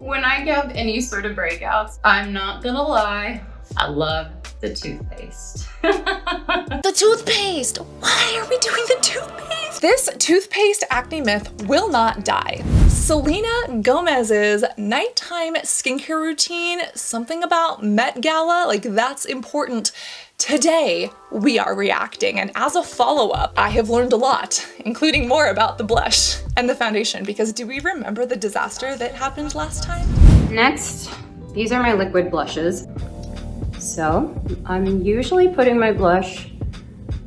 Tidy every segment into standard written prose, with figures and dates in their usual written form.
When I have any sort of breakouts, I'm not gonna lie, I love the toothpaste. The toothpaste! Why are we doing the toothpaste? This toothpaste acne myth will not die. Selena Gomez's nighttime skincare routine, something about Met Gala, like that's important. Today, we are reacting, and as a follow-up, I have learned a lot, including more about the blush and the foundation, because do we remember the disaster that happened last time? Next, these are my liquid blushes. So, I'm usually putting my blush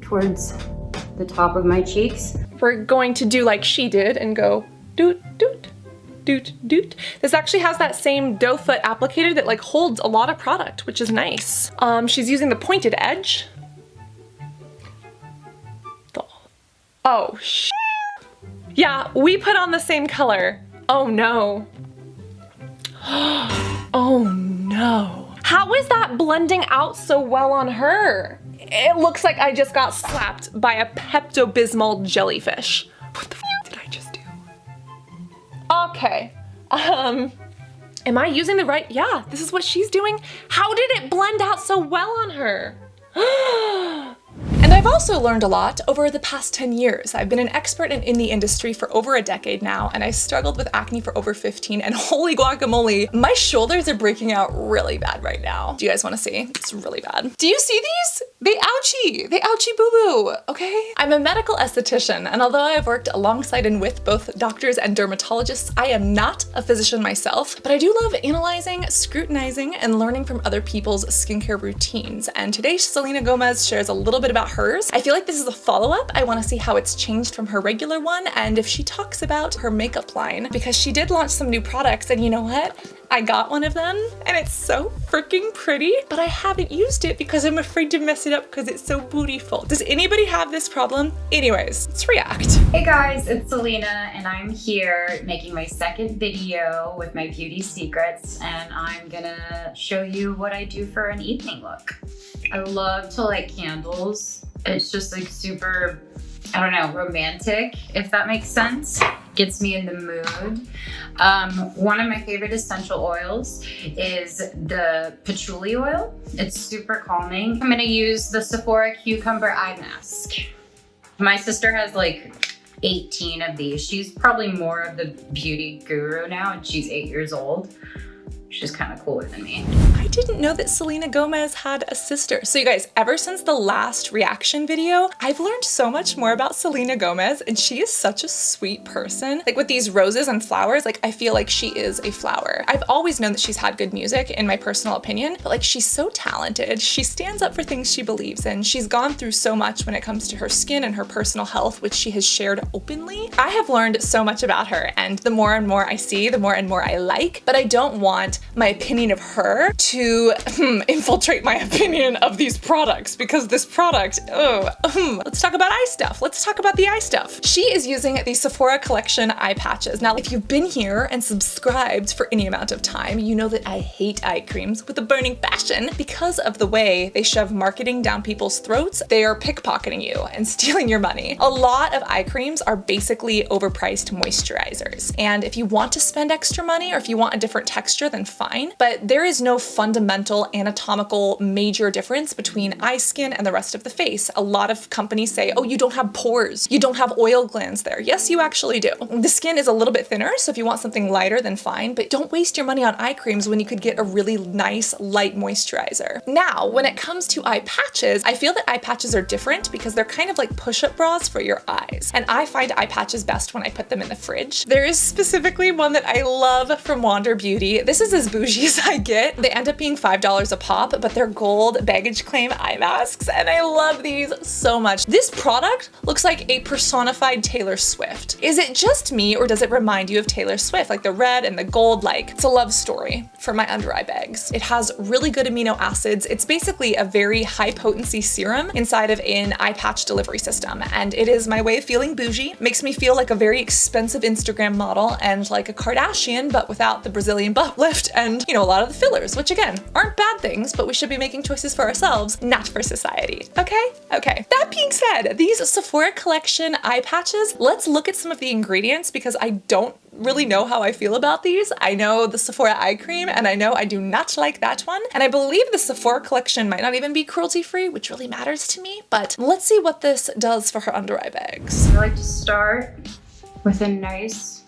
towards the top of my cheeks. We're going to do like she did and go doot, doot, doot, doot. This actually has that same doe foot applicator that like holds a lot of product, which is nice. She's using the pointed edge. Oh, yeah, we put on the same color. Oh no. Oh no. How is that blending out so well on her? It looks like I just got slapped by a Pepto-Bismol jellyfish. What the f did I just do? Okay, am I using the right? Yeah, this is what she's doing. How did it blend out so well on her? And I've also learned a lot over the past 10 years. I've been an expert in the industry for over a decade now, and I struggled with acne for over 15, and holy guacamole, my shoulders are breaking out really bad right now. Do you guys wanna see? It's really bad. Do you see these? They ouchie boo-boo, okay? I'm a medical esthetician, and although I've worked alongside and with both doctors and dermatologists, I am not a physician myself, but I do love analyzing, scrutinizing, and learning from other people's skincare routines. And today, Selena Gomez shares a little bit about hers. I feel like this is a follow-up. I want to see how it's changed from her regular one and if she talks about her makeup line, because she did launch some new products, and you know what? I got one of them and it's so freaking pretty, but I haven't used it because I'm afraid to mess it up because it's so beautiful. Does anybody have this problem? Anyways, let's react. Hey guys, it's Selena, and I'm here making my second video with my beauty secrets, and I'm gonna show you what I do for an evening look. I love to light candles. It's just like super, I don't know, romantic, if that makes sense. Gets me in the mood. One of my favorite essential oils is the patchouli oil. It's super calming. I'm gonna use the Sephora Cucumber Eye Mask. My sister has like 18 of these. She's probably more of the beauty guru now, and she's 8 years old. She's kind of cooler than me. I didn't know that Selena Gomez had a sister. So you guys, ever since the last reaction video, I've learned so much more about Selena Gomez, and she is such a sweet person. Like with these roses and flowers, like I feel like she is a flower. I've always known that she's had good music in my personal opinion, but like she's so talented. She stands up for things she believes in. She's gone through so much when it comes to her skin and her personal health, which she has shared openly. I have learned so much about her, and the more and more I see, the more and more I like, but I don't want my opinion of her to infiltrate my opinion of these products, because this product, let's talk about eye stuff. Let's talk about the eye stuff. She is using the Sephora collection eye patches. Now, if you've been here and subscribed for any amount of time, you know that I hate eye creams with a burning passion because of the way they shove marketing down people's throats. They are pickpocketing you and stealing your money. A lot of eye creams are basically overpriced moisturizers. And if you want to spend extra money, or if you want a different texture, then fine. But there is no fundamental anatomical major difference between eye skin and the rest of the face. A lot of companies say, oh, you don't have pores, you don't have oil glands there. Yes, you actually do. The skin is a little bit thinner, so if you want something lighter, then fine, but don't waste your money on eye creams when you could get a really nice light moisturizer. Now, when it comes to eye patches, I feel that eye patches are different because they're kind of like push-up bras for your eyes. And I find eye patches best when I put them in the fridge. There is specifically one that I love from Wander Beauty. This is as bougie as I get. They end up being $5 a pop, but they're gold baggage claim eye masks, and I love these so much. This product looks like a personified Taylor Swift. Is it just me, or does it remind you of Taylor Swift? Like the red and the gold, like it's a love story for my under eye bags. It has really good amino acids. It's basically a very high potency serum inside of an eye patch delivery system, and it is my way of feeling bougie. Makes me feel like a very expensive Instagram model and like a Kardashian, but without the Brazilian butt lift and, you know, a lot of the fillers, which again, aren't bad things, but we should be making choices for ourselves, not for society, okay? Okay, that being said, these Sephora collection eye patches, let's look at some of the ingredients because I don't really know how I feel about these. I know the Sephora eye cream, and I know I do not like that one. And I believe the Sephora collection might not even be cruelty-free, which really matters to me. But let's see what this does for her under eye bags. I like to start with a nice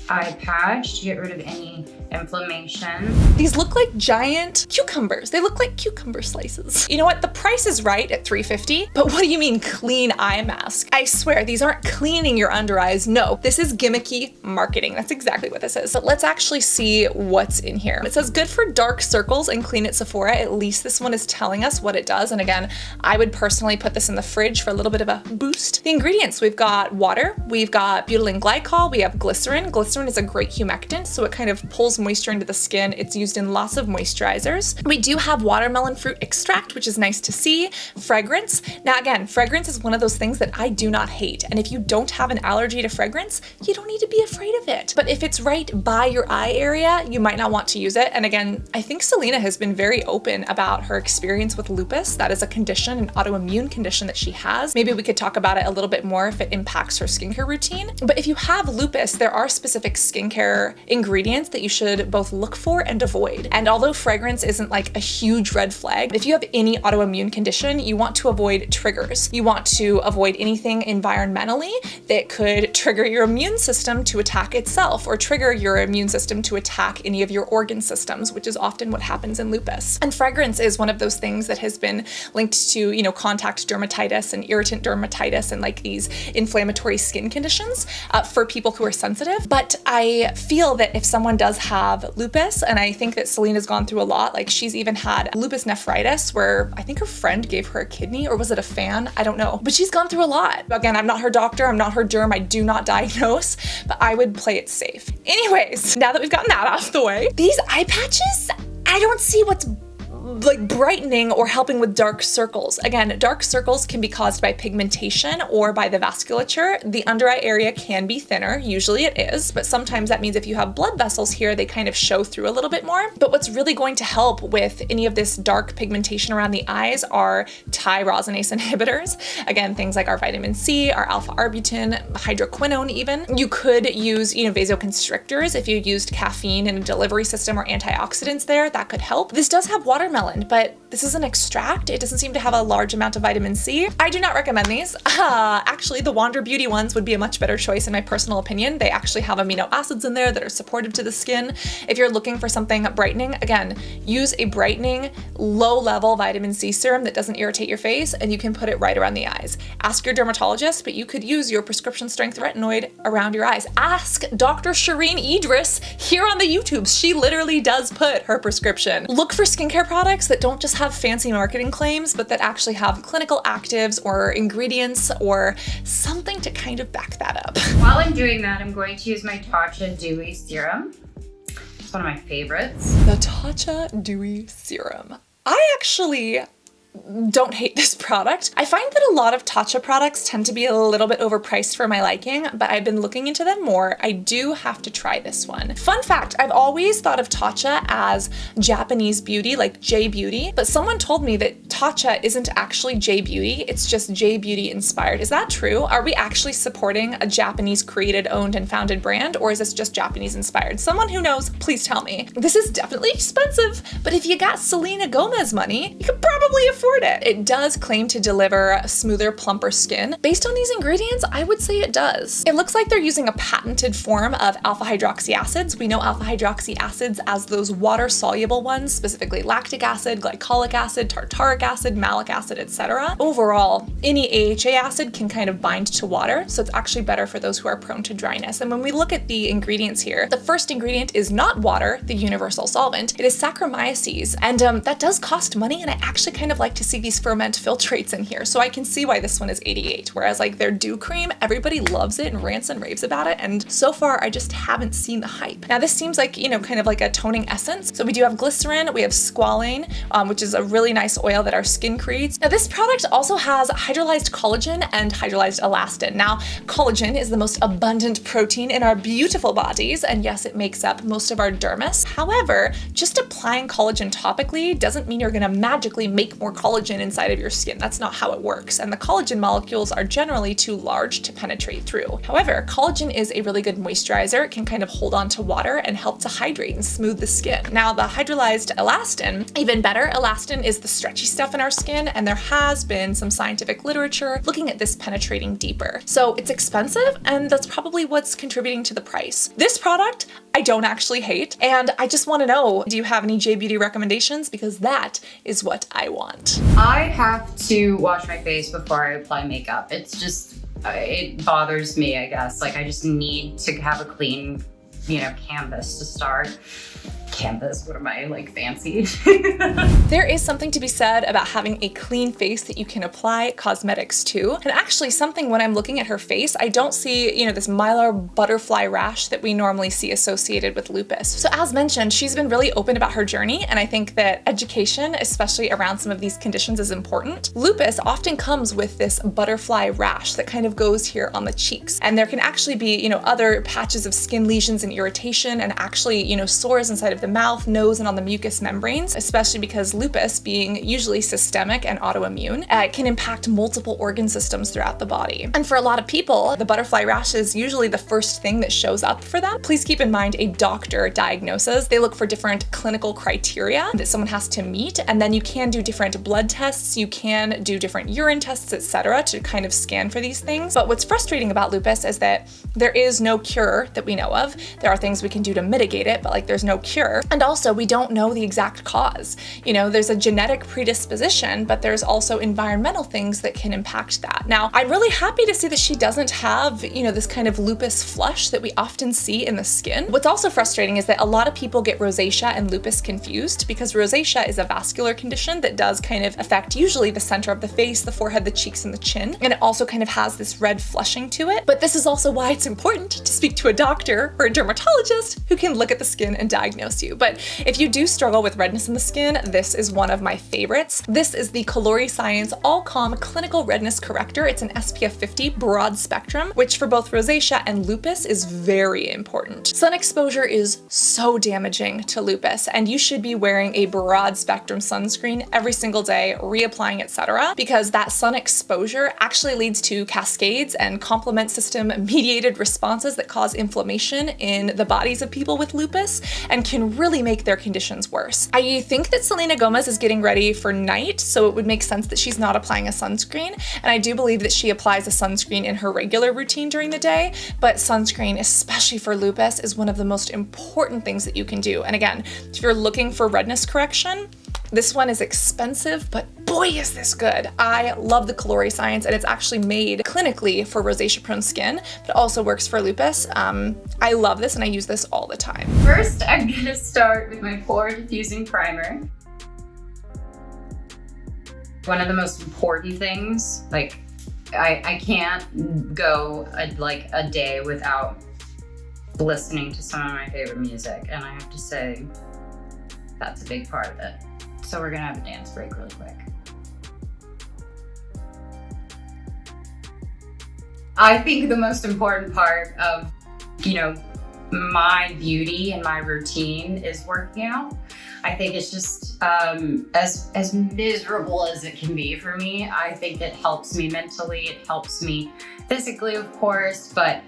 eye patch to get rid of any inflammation. These look like giant cucumbers. They look like cucumber slices. You know what? The price is right at $3.50, but what do you mean clean eye mask? I swear these aren't cleaning your under eyes. No, this is gimmicky marketing. That's exactly what this is. But let's actually see what's in here. It says good for dark circles and clean at Sephora. At least this one is telling us what it does. And again, I would personally put this in the fridge for a little bit of a boost. The ingredients, we've got water, we've got butylene glycol, we have glycerin. Glycerin is a great humectant, so it kind of pulls moisture into the skin. It's used in lots of moisturizers. We do have watermelon fruit extract, which is nice to see. Fragrance. Now again, fragrance is one of those things that I do not hate. And if you don't have an allergy to fragrance, you don't need to be afraid of it. But if it's right by your eye area, you might not want to use it. And again, I think Selena has been very open about her experience with lupus. That is a condition, an autoimmune condition that she has. Maybe we could talk about it a little bit more if it impacts her skincare routine. But if you have lupus, there are specific skincare ingredients that you should both look for and avoid. And although fragrance isn't like a huge red flag, if you have any autoimmune condition, you want to avoid triggers. You want to avoid anything environmentally that could trigger your immune system to attack itself or trigger your immune system to attack any of your organ systems, which is often what happens in lupus. And fragrance is one of those things that has been linked to, you know, contact dermatitis and irritant dermatitis and like these inflammatory skin conditions for people who are sensitive. But I feel that if someone does have lupus, and I think that Selena's gone through a lot, like she's even had lupus nephritis where I think her friend gave her a kidney, or was it a fan? I don't know, but she's gone through a lot. Again, I'm not her doctor, I'm not her derm, I do not diagnose, but I would play it safe. Anyways, now that we've gotten that off the way, these eye patches, I don't see what's like brightening or helping with dark circles. Again, dark circles can be caused by pigmentation or by the vasculature. The under eye area can be thinner, usually it is, but sometimes that means if you have blood vessels here, they kind of show through a little bit more. But what's really going to help with any of this dark pigmentation around the eyes are tyrosinase inhibitors. Again, things like our vitamin C, our alpha-arbutin, hydroquinone even. You could use, you know, vasoconstrictors if you used caffeine in a delivery system or antioxidants there, that could help. This does have watermelon, but this is an extract. It doesn't seem to have a large amount of vitamin C. I do not recommend these. Actually, the Wander Beauty ones would be a much better choice in my personal opinion. They actually have amino acids in there that are supportive to the skin. If you're looking for something brightening, again, use a brightening, low-level vitamin C serum that doesn't irritate your face, and you can put it right around the eyes. Ask your dermatologist, but you could use your prescription strength retinoid around your eyes. Ask Dr. Shireen Idris here on the YouTubes. She literally does put her prescription. Look for skincare products that don't just have fancy marketing claims, but that actually have clinical actives or ingredients or something to kind of back that up. While I'm doing that, I'm going to use my Tatcha Dewy Serum. It's one of my favorites. The Tatcha Dewy Serum. I actually don't hate this product. I find that a lot of Tatcha products tend to be a little bit overpriced for my liking, but I've been looking into them more. I do have to try this one. Fun fact, I've always thought of Tatcha as Japanese beauty, like J Beauty, but someone told me that Tatcha isn't actually J Beauty, it's just J Beauty inspired. Is that true? Are we actually supporting a Japanese created, owned, and founded brand, or is this just Japanese inspired? Someone who knows, please tell me. This is definitely expensive, but if you got Selena Gomez money, you could probably afford it. It does claim to deliver a smoother, plumper skin. Based on these ingredients, I would say it does. It looks like they're using a patented form of alpha hydroxy acids. We know alpha hydroxy acids as those water-soluble ones, specifically lactic acid, glycolic acid, tartaric acid, malic acid, etc. Overall, any AHA acid can kind of bind to water, so it's actually better for those who are prone to dryness. And when we look at the ingredients here, the first ingredient is not water, the universal solvent. It is Saccharomyces, and that does cost money, and I actually kind of like to see these ferment filtrates in here, so I can see why this one is 88, whereas like their dew cream, everybody loves it and rants and raves about it, and so far I just haven't seen the hype. Now this seems like, you know, kind of like a toning essence. So we do have glycerin, we have squalane, which is a really nice oil that our skin creates. Now this product also has hydrolyzed collagen and hydrolyzed elastin. Now collagen is the most abundant protein in our beautiful bodies, and yes, it makes up most of our dermis. However, just applying collagen topically doesn't mean you're gonna magically make more collagen collagen inside of your skin. That's not how it works. And the collagen molecules are generally too large to penetrate through. However, collagen is a really good moisturizer. It can kind of hold on to water and help to hydrate and smooth the skin. Now, the hydrolyzed elastin, even better. Elastin is the stretchy stuff in our skin, and there has been some scientific literature looking at this penetrating deeper. So it's expensive, and that's probably what's contributing to the price. This product, I don't actually hate, and I just want to know, do you have any J Beauty recommendations? Because that is what I want. I have to wash my face before I apply makeup. It's just, it bothers me, I guess. Like, I just need to have a clean, you know, canvas to start. Canvas, what am I, like, fancy? There is something to be said about having a clean face that you can apply cosmetics to. And actually something, when I'm looking at her face, I don't see, you know, this mylar butterfly rash that we normally see associated with lupus. So as mentioned, she's been really open about her journey, and I think that education, especially around some of these conditions, is important. Lupus often comes with this butterfly rash that kind of goes here on the cheeks. And there can actually be, you know, other patches of skin lesions and irritation, and actually, you know, sores inside of the mouth, nose, and on the mucous membranes, especially because lupus, being usually systemic and autoimmune, can impact multiple organ systems throughout the body. And for a lot of people, the butterfly rash is usually the first thing that shows up for them. Please keep in mind a doctor diagnoses. They look for different clinical criteria that someone has to meet, and then you can do different blood tests, you can do different urine tests, etc., to kind of scan for these things. But what's frustrating about lupus is that there is no cure that we know of. There are things we can do to mitigate it, but like there's no cure. And also, we don't know the exact cause. You know, there's a genetic predisposition, but there's also environmental things that can impact that. Now, I'm really happy to see that she doesn't have, you know, this kind of lupus flush that we often see in the skin. What's also frustrating is that a lot of people get rosacea and lupus confused, because rosacea is a vascular condition that does kind of affect usually the center of the face, the forehead, the cheeks, and the chin. And it also kind of has this red flushing to it. But this is also why it's important to speak to a doctor or a dermatologist who can look at the skin and diagnose you. But if you do struggle with redness in the skin, this is one of my favorites. This is the Colore Science All Calm Clinical Redness Corrector. It's an SPF 50 broad spectrum, which for both rosacea and lupus is very important. Sun exposure is so damaging to lupus, and you should be wearing a broad spectrum sunscreen every single day, reapplying, etc., because that sun exposure actually leads to cascades and complement system mediated responses that cause inflammation in the bodies of people with lupus and can really make their conditions worse. I think that Selena Gomez is getting ready for night, so it would make sense that she's not applying a sunscreen. And I do believe that she applies a sunscreen in her regular routine during the day, but sunscreen, especially for lupus, is one of the most important things that you can do. And again, if you're looking for redness correction, this one is expensive, but boy, is this good. I love the Colore Science, and it's actually made clinically for rosacea-prone skin, but also works for lupus. I love this, and I use this all the time. First, I'm gonna start with my Pore Diffusing Primer. One of the most important things, like, I can't go a day without listening to some of my favorite music, and I have to say, that's a big part of it. So we're gonna have a dance break really quick. I think the most important part of, you know, my beauty and my routine is working out. I think it's just as miserable as it can be for me. I think it helps me mentally, it helps me physically, of course, but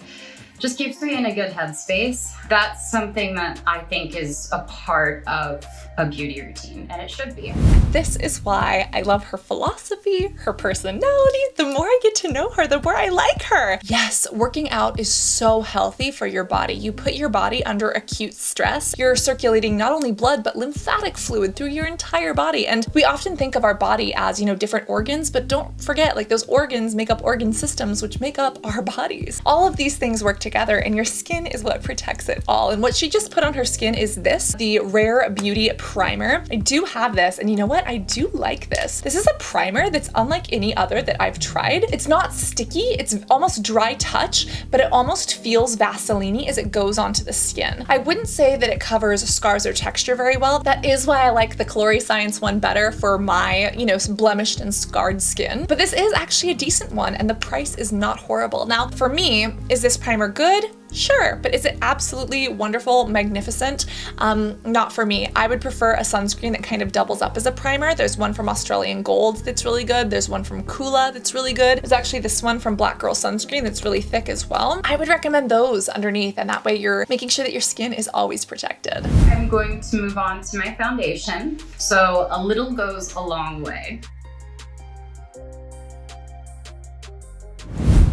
just keeps me in a good headspace. That's something that I think is a part of a beauty routine, and it should be. This is why I love her philosophy, her personality. The more I get to know her, the more I like her. Yes, working out is so healthy for your body. You put your body under acute stress. You're circulating not only blood, but lymphatic fluid through your entire body. And we often think of our body as, you know, different organs, but don't forget, like, those organs make up organ systems, which make up our bodies. All of these things work together, and your skin is what protects it all. And what she just put on her skin is this, the Rare Beauty Primer. I do have this, and you know what? I do like this. This is a primer that's unlike any other that I've tried. It's not sticky, it's almost dry touch, but it almost feels Vaseline-y as it goes onto the skin. I wouldn't say that it covers scars or texture very well. That is why I like the Colore Science one better for my, you know, blemished and scarred skin. But this is actually a decent one, and the price is not horrible. Now, for me, is this primer good? Sure, but is it absolutely wonderful, magnificent? Not for me. I would prefer a sunscreen that kind of doubles up as a primer. There's one from Australian Gold that's really good. There's one from Coola that's really good. There's actually this one from Black Girl Sunscreen that's really thick as well. I would recommend those underneath, and that way you're making sure that your skin is always protected. I'm going to move on to my foundation. So a little goes a long way.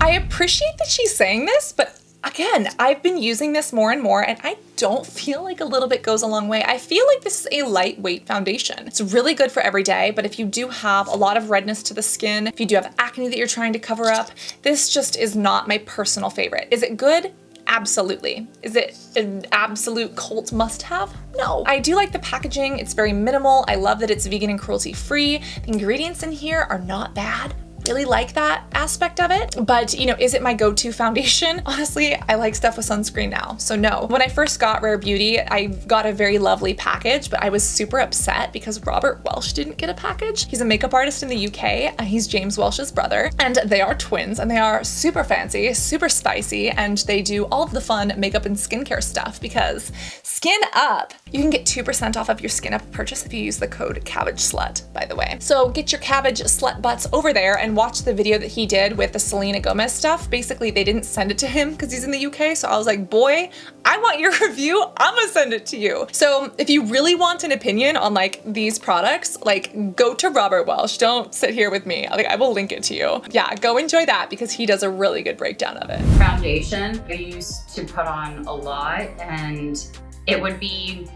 I appreciate that she's saying this, but again, I've been using this more and more, and I don't feel like a little bit goes a long way. I feel like this is a lightweight foundation. It's really good for every day, but if you do have a lot of redness to the skin, if you do have acne that you're trying to cover up, this just is not my personal favorite. Is it good? Absolutely. Is it an absolute cult must-have? No. I do like the packaging. It's very minimal. I love that it's vegan and cruelty-free. The ingredients in here are not bad. Really like that aspect of it, but you know, is it my go-to foundation? Honestly, I like stuff with sunscreen now, so no. When I first got Rare Beauty, I got a very lovely package, but I was super upset because Robert Welsh didn't get a package. He's a makeup artist in the UK, he's James Welsh's brother, and they are twins, and they are super fancy, super spicy, and they do all of the fun makeup and skincare stuff because skin up. You can get 2% off of your skin up purchase if you use the code CABBAGESLUT, by the way. So get your cabbage slut butts over there and watch the video that he did with the Selena Gomez stuff. Basically, they didn't send it to him because he's in the UK. So I was like, boy, I want your review. I'm gonna send it to you. So if you really want an opinion on like these products, like go to Robert Welsh. Don't sit here with me. Like I will link it to you. Yeah, go enjoy that because he does a really good breakdown of it. Foundation, I used to put on a lot, and it would be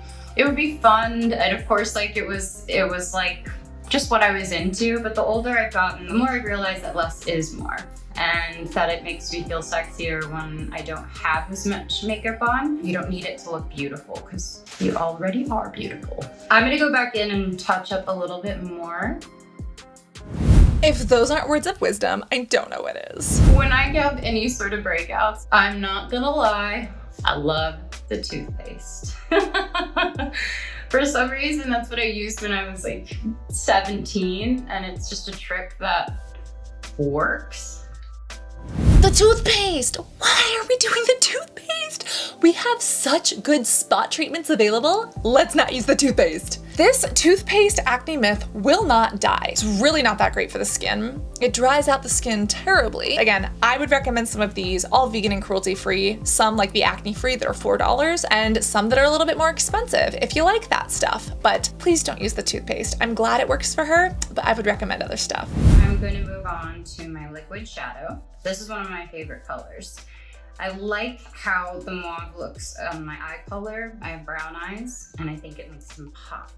fun. And of course, like it was like just what I was into, but the older I've gotten, the more I realize that less is more, and that it makes me feel sexier when I don't have as much makeup on. You don't need it to look beautiful because you already are beautiful. I'm gonna go back in and touch up a little bit more. If those aren't words of wisdom, I don't know what is. When I have any sort of breakouts, I'm not gonna lie, I love the toothpaste. For some reason, that's what I used when I was like 17, and it's just a trick that works. The toothpaste! Why are we doing the toothpaste? We have such good spot treatments available. Let's not use the toothpaste. This toothpaste acne myth will not die. It's really not that great for the skin. It dries out the skin terribly. Again, I would recommend some of these, all vegan and cruelty-free, some like the acne-free that are $4, and some that are a little bit more expensive if you like that stuff. But please don't use the toothpaste. I'm glad it works for her, but I would recommend other stuff. I'm going to move on to my liquid shadow. This is one of my favorite colors. I like how the mauve looks on my eye color. I have brown eyes, and I think it makes them pop.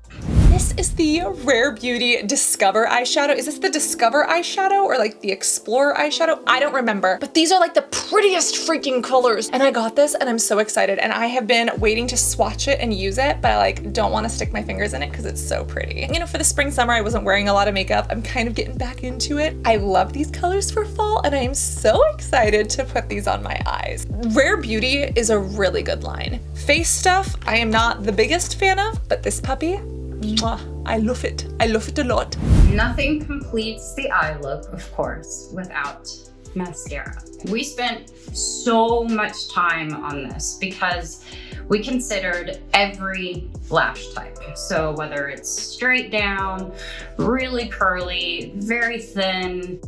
This is the Rare Beauty Discover eyeshadow. Is this the Discover eyeshadow or like the Explorer eyeshadow? I don't remember, but these are like the prettiest freaking colors. And I got this and I'm so excited. And I have been waiting to swatch it and use it, but I like don't want to stick my fingers in it because it's so pretty. You know, for the spring, summer, I wasn't wearing a lot of makeup. I'm kind of getting back into it. I love these colors for fall, and I am so excited to put these on my eyes. Rare Beauty is a really good line. Face stuff, I am not the biggest fan of, but this puppy, mwah, I love it. I love it a lot. Nothing completes the eye look, of course, without mascara. We spent so much time on this because we considered every lash type. So whether it's straight down, really curly, very thin.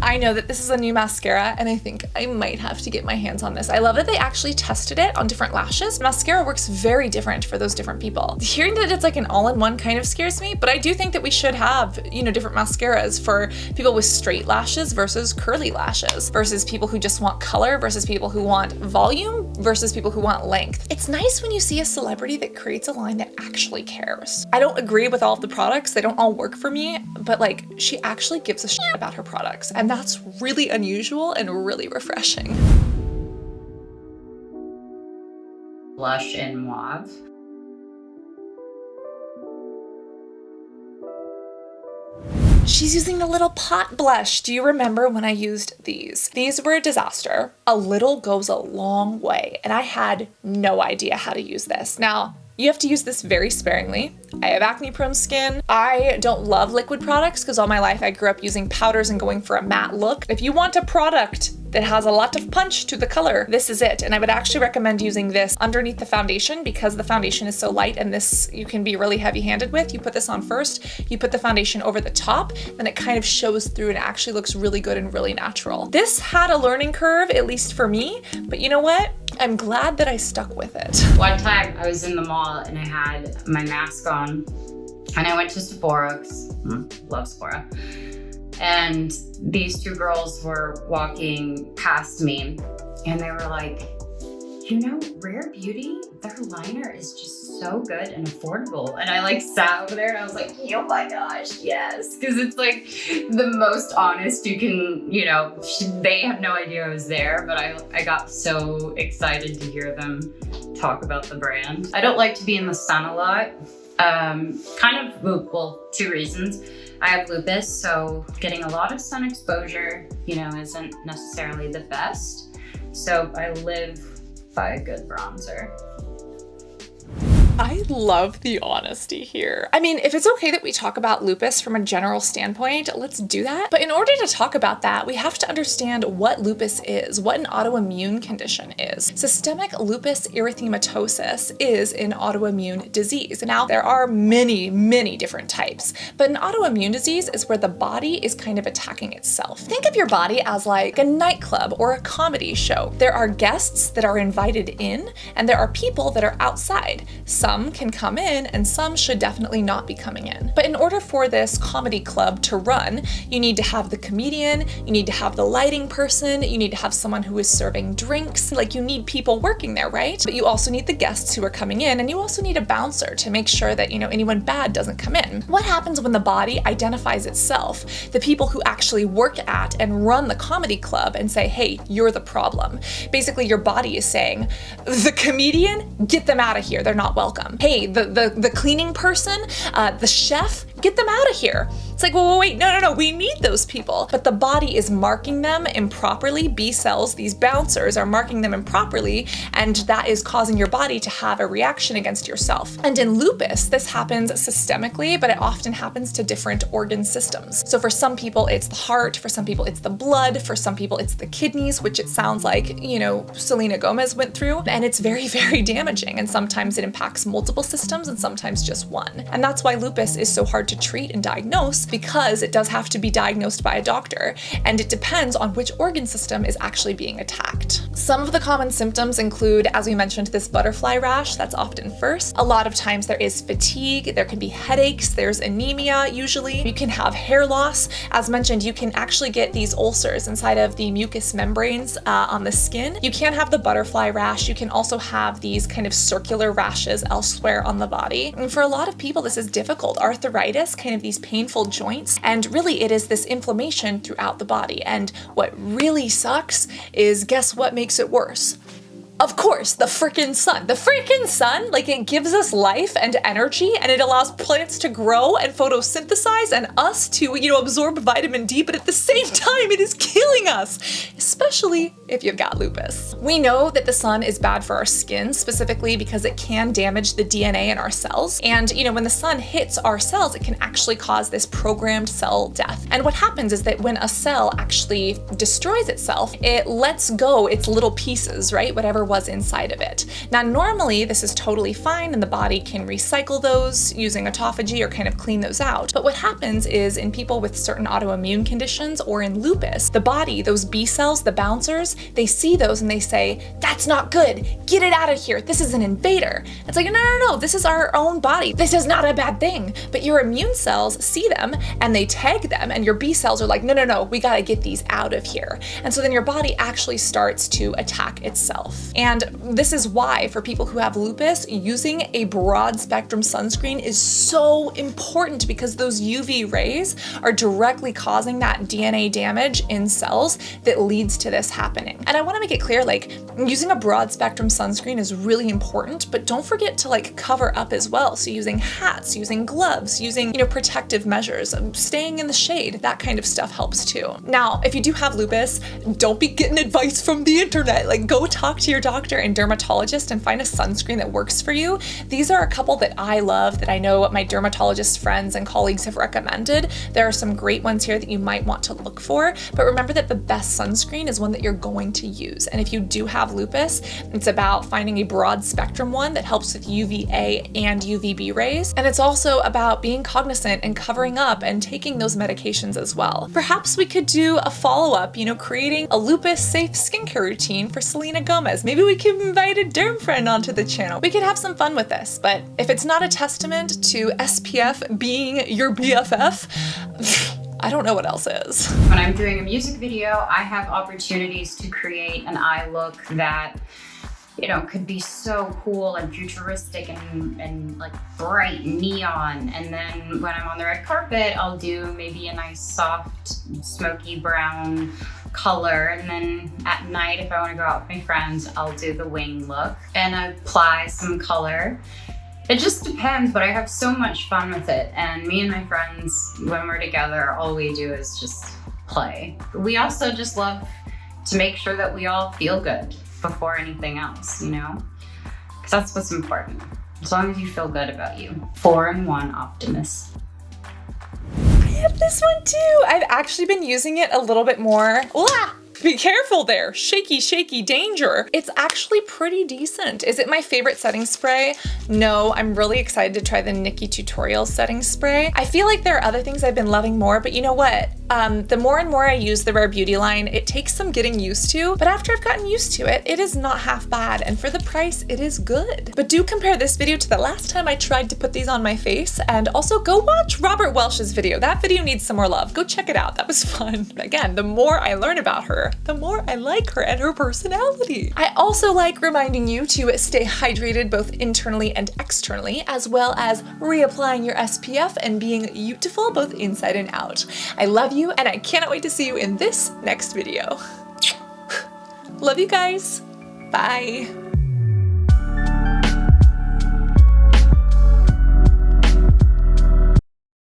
I know that this is a new mascara, and I think I might have to get my hands on this. I love that they actually tested it on different lashes. Mascara works very different for those different people. Hearing that it's like an all-in-one kind of scares me, but I do think that we should have, you know, different mascaras for people with straight lashes versus curly lashes, versus people who just want color, versus people who want volume, versus people who want length. It's nice when you see a celebrity that creates a line that actually cares. I don't agree with all of the products. They don't all work for me, but like she actually gives a shit about her products, and that's really unusual and really refreshing. Blush in mauve. She's using the little pot blush. Do you remember when I used these? These were a disaster. A little goes a long way, and I had no idea how to use this. Now, You have to use this very sparingly. I have acne prone skin. I don't love liquid products because all my life I grew up using powders and going for a matte look. If you want a product that has a lot of punch to the color, this is it. And I would actually recommend using this underneath the foundation because the foundation is so light and this you can be really heavy handed with. You put this on first, you put the foundation over the top, then it kind of shows through and it actually looks really good and really natural. This had a learning curve, at least for me, but you know what? I'm glad that I stuck with it. One time I was in the mall and I had my mask on and I went to Sephora, love Sephora. And these two girls were walking past me and they were like, you know, Rare Beauty, their liner is just so good and affordable. And I like sat over there and I was like, oh my gosh, yes. Cause it's like the most honest you can, you know, they have no idea I was there, but I got so excited to hear them talk about the brand. I don't like to be in the sun a lot. Well, two reasons. I have lupus, so getting a lot of sun exposure, you know, isn't necessarily the best. So I live by a good bronzer. I love the honesty here. I mean, if it's okay that we talk about lupus from a general standpoint, let's do that. But in order to talk about that, we have to understand what lupus is, what an autoimmune condition is. Systemic lupus erythematosus is an autoimmune disease. Now, there are many, many different types, but an autoimmune disease is where the body is kind of attacking itself. Think of your body as like a nightclub or a comedy show. There are guests that are invited in, and there are people that are outside. Some can come in and some should definitely not be coming in. But in order for this comedy club to run, you need to have the comedian, you need to have the lighting person, you need to have someone who is serving drinks, like you need people working there, right? But you also need the guests who are coming in, and you also need a bouncer to make sure that, you know, anyone bad doesn't come in. What happens when the body identifies itself? The people who actually work at and run the comedy club and say, hey, you're the problem. Basically, your body is saying, the comedian, get them out of here, they're not welcome. Hey, the cleaning person, the chef, get them out of here. It's like, well, wait, no, we need those people. But the body is marking them improperly. B cells, these bouncers are marking them improperly, and that is causing your body to have a reaction against yourself. And in lupus, this happens systemically, but it often happens to different organ systems. So for some people, it's the heart, for some people, it's the blood, for some people, it's the kidneys, which it sounds like, you know, Selena Gomez went through, and it's very, very damaging. And sometimes it impacts multiple systems and sometimes just one. And that's why lupus is so hard to treat and diagnose, because it does have to be diagnosed by a doctor, and it depends on which organ system is actually being attacked. Some of the common symptoms include, as we mentioned, this butterfly rash, that's often first. A lot of times there is fatigue, there can be headaches, there's anemia usually. You can have hair loss. As mentioned, you can actually get these ulcers inside of the mucous membranes on the skin. You can have the butterfly rash. You can also have these kind of circular rashes elsewhere on the body. And for a lot of people, this is difficult. Arthritis, kind of these painful joints, and really it is this inflammation throughout the body. And what really sucks is, guess what makes it worse? Of course, the freaking sun. The freaking sun, like, it gives us life and energy, and it allows plants to grow and photosynthesize and us to, you know, absorb vitamin D, but at the same time, it is killing us, especially if you've got lupus. We know that the sun is bad for our skin, specifically because it can damage the DNA in our cells. And, you know, when the sun hits our cells, it can actually cause this programmed cell death. And what happens is that when a cell actually destroys itself, it lets go its little pieces, right? Whatever was inside of it. Now, normally this is totally fine and the body can recycle those using autophagy or kind of clean those out. But what happens is in people with certain autoimmune conditions or in lupus, the body, those B cells, the bouncers, they see those and they say, that's not good, get it out of here, this is an invader. It's like, no, this is our own body, this is not a bad thing. But your immune cells see them and they tag them, and your B cells are like, no, we gotta get these out of here. And so then your body actually starts to attack itself. And this is why for people who have lupus, using a broad spectrum sunscreen is so important, because those UV rays are directly causing that DNA damage in cells that leads to this happening. And I want to make it clear, like, using a broad spectrum sunscreen is really important, but don't forget to like cover up as well. So using hats, using gloves, using, you know, protective measures, staying in the shade, that kind of stuff helps too. Now, if you do have lupus, don't be getting advice from the internet. Like, go talk to your doctor and dermatologist and find a sunscreen that works for you. These are a couple that I love that I know my dermatologist friends and colleagues have recommended. There are some great ones here that you might want to look for, but remember that the best sunscreen is one that you're going to use. And if you do have lupus, it's about finding a broad spectrum one that helps with UVA and UVB rays. And it's also about being cognizant and covering up and taking those medications as well. Perhaps we could do a follow-up, creating a lupus safe skincare routine for Selena Gomez. Maybe we could invite a derm friend onto the channel. We could have some fun with this, but if it's not a testament to SPF being your BFF, I don't know what else is. When I'm doing a music video, I have opportunities to create an eye look that could be so cool and futuristic and like bright neon. And then when I'm on the red carpet, I'll do maybe a nice soft smoky brown color. And then at night, if I want to go out with my friends, I'll do the wing look and apply some color. It just depends, but I have so much fun with it. And me and my friends, when we're together, all we do is just play. We also just love to make sure that we all feel good before anything else, because that's what's important. As long as you feel good about you. 4-in-1 Optimist. I have this one too. I've actually been using it a little bit more. Be careful there. Shaky, shaky, danger. It's actually pretty decent. Is it my favorite setting spray? No, I'm really excited to try the Nikki Tutorials setting spray. I feel like there are other things I've been loving more, but you know what? The more and more I use the Rare Beauty line, it takes some getting used to, but after I've gotten used to it, it is not half bad, and for the price, it is good. But do compare this video to the last time I tried to put these on my face, and also go watch Robert Welsh's video. That video needs some more love. Go check it out. That was fun. Again, the more I learn about her, the more I like her and her personality. I also like reminding you to stay hydrated both internally and externally, as well as reapplying your SPF and being beautiful both inside and out. I love you, and I cannot wait to see you in this next video. Love you guys. Bye.